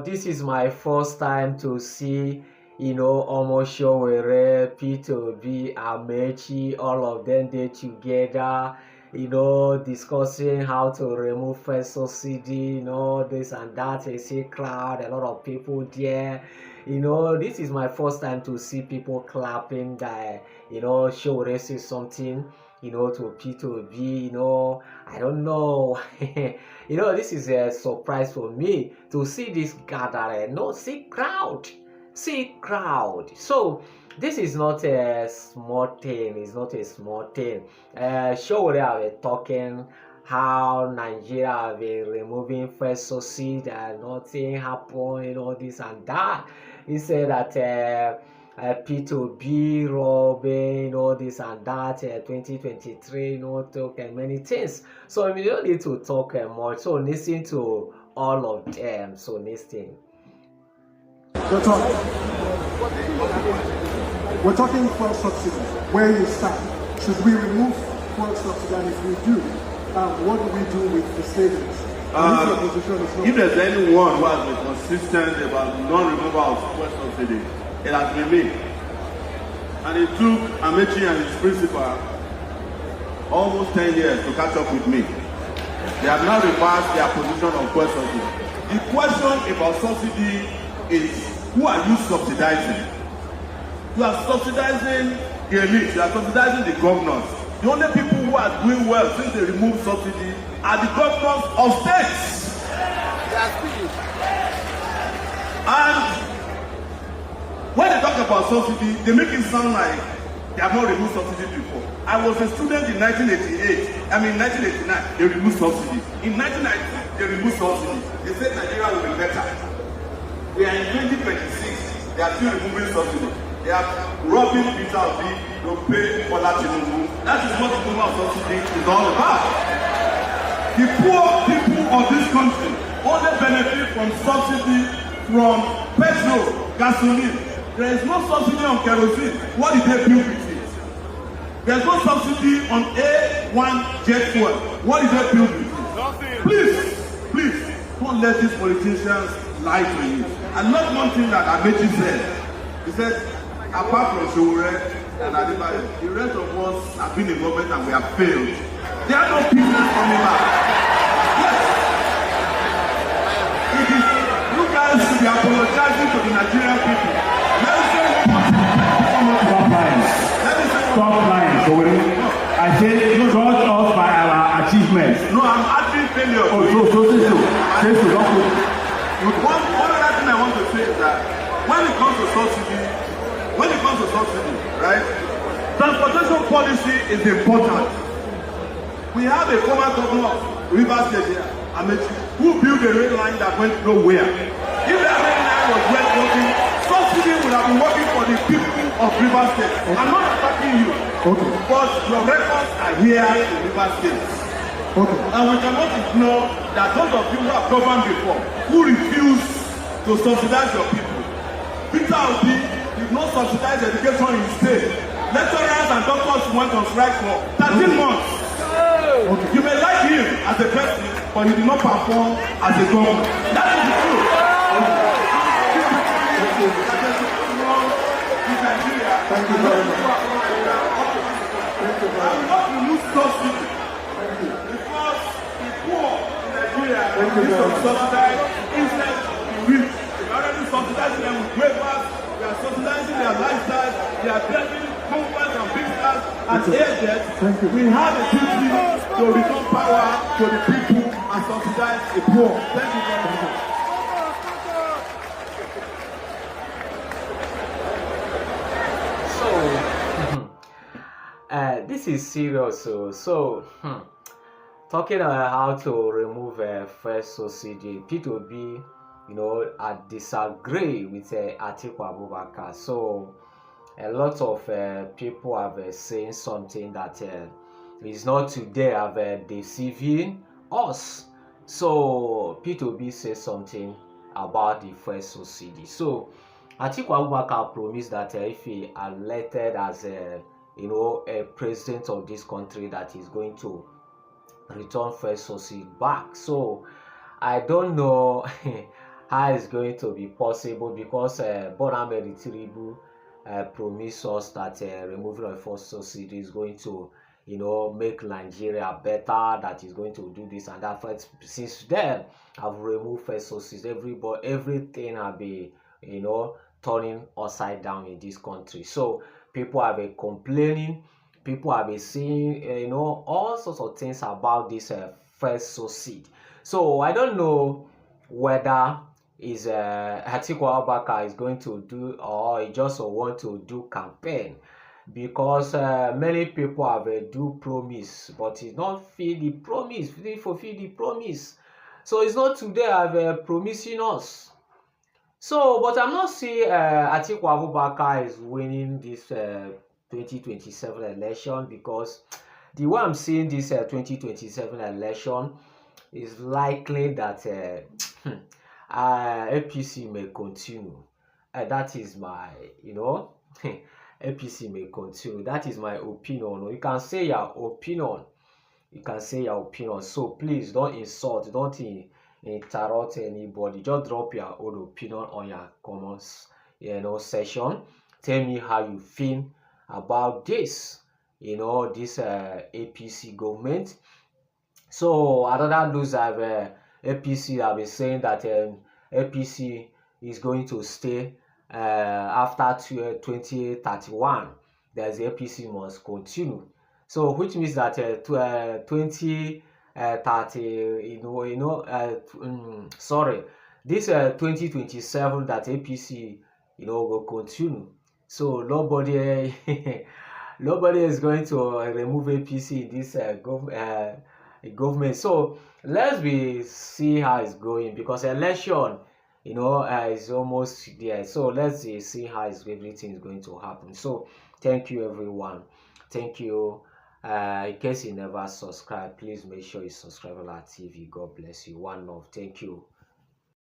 this is my first time to see, almost Sowore, P2B, Amaechi, all of them there together, discussing how to remove first subsidy, this and that. I see crowd, a lot of people there. This is my first time to see people clapping that, Sowore says something, to P2B, I don't know. This is a surprise for me to see this gathering. No, see crowd. So this is not a small thing. It's not a small thing. Sowore have talking how Nigeria have been removing first subsidy and nothing happened, this and that. He said that P2B robbing, this and that, 2023, talk and many things. So we don't need to talk much. So listen to all of them. So listen. We're talking fuel subsidy. Where you stand? Should we remove fuel subsidy? And if we do, what do we do with the savings? If there's anyone who has been consistent about non-removal of fuel subsidy, it has been me. And it took Amaechi and his principal almost 10 years to catch up with me. They have now reversed their position on fuel subsidy. The question about subsidy is, who are you subsidizing? You are subsidizing the elite, you are subsidizing the governors. The only people who are doing well since they removed subsidy are the governors of states. And when they talk about subsidy, they make it sound like they have not removed subsidy before. I was a student in 1989, they removed subsidy. In 1990, they removed subsidy. They said Nigeria will be better. We are in 2026, they are still removing subsidy. They are robbing Peter Obi to pay for that. That is what the removal of subsidy is all about. The poor people of this country only benefit from subsidy from petrol, gasoline. There is no subsidy on kerosene. What did they build with it? There is no subsidy on A1 jet fuel. What did they build with it? Nothing. Please, don't let these politicians lie to you. And not one thing that Amaechi said. He said, apart from Sowore and Adebayo, the rest of us have been in government and we have failed. There are no people coming back. Yes. It is you guys should be apologizing to the Nigerian people. Let me say Stop lying, Sowore. I said, judge us by our achievements. No, I'm adding failure. Oh, say so. One other thing I want to say is that when it comes to subsidy, right? Transportation policy is important. We have a former governor of Rivers State here, Amaechi, who built a rail line that went nowhere. If that rail line was working, subsidy would have been working for the people of Rivers State. Okay. I'm not attacking you, but your records are here in Rivers State. Okay. And we cannot ignore that those of you who have governed before, who refuse to subsidize your people. Peter Obi did not subsidize education in his state. Lecturers and doctors went on strike for 13 months. Okay. You may like him as a person, but he did not perform as a governor. That is the truth. Thank you very much. I will not remove subsidy. Because the poor in Nigeria are subsidized instead of the rich. We are already subsidizing them with waivers, we are subsidizing their lifestyle, they are driving companies and big cars and airjets. We have a duty to return power to the people and subsidize the poor. Thank you very much. This is serious. So talking about how to remove first subsidy, P2B, I disagree with Atiku Abubakar. So a lot of people have saying something that is not today have deceiving us. So P2B says something about the first subsidy. So Atiku Abubakar promised that if he elected as a president of this country, that is going to return first subsidy back. So I don't know how it's going to be possible, because Bola Tinubu promised us that removing of first subsidy is going to, make Nigeria better, that is going to do this and that. But since then, I've removed first subsidy. Everything have been, turning upside down in this country. So people have been complaining. People have been saying, all sorts of things about this first subsidy. So I don't know whether is Atiku Abubakar is going to do, or he just want to do campaign, because many people have do promise, but he's not fulfill the promise. So it's not today have promising us. So, but I'm not saying Atiku Abubakar is winning this 2027 election, because the way I'm seeing this 2027 election is likely that APC may continue. That is my, APC may continue. That is my opinion. You can say your opinion. You can say your opinion. So please don't insult, don't interrupt anybody. Just drop your own opinion on your comments, session. Tell me how you feel about this, this APC government. So another news have APC have been saying that APC is going to stay after 2031. There's APC must continue. So which means that 2030, this 2027 that APC will continue. So nobody nobody is going to remove APC in this government. So let's see how it's going, because election is almost there. So let's see how everything is going to happen. So thank you everyone. Thank you. In case you never subscribe, please make sure you subscribe on our TV. God bless you. One love. Thank you.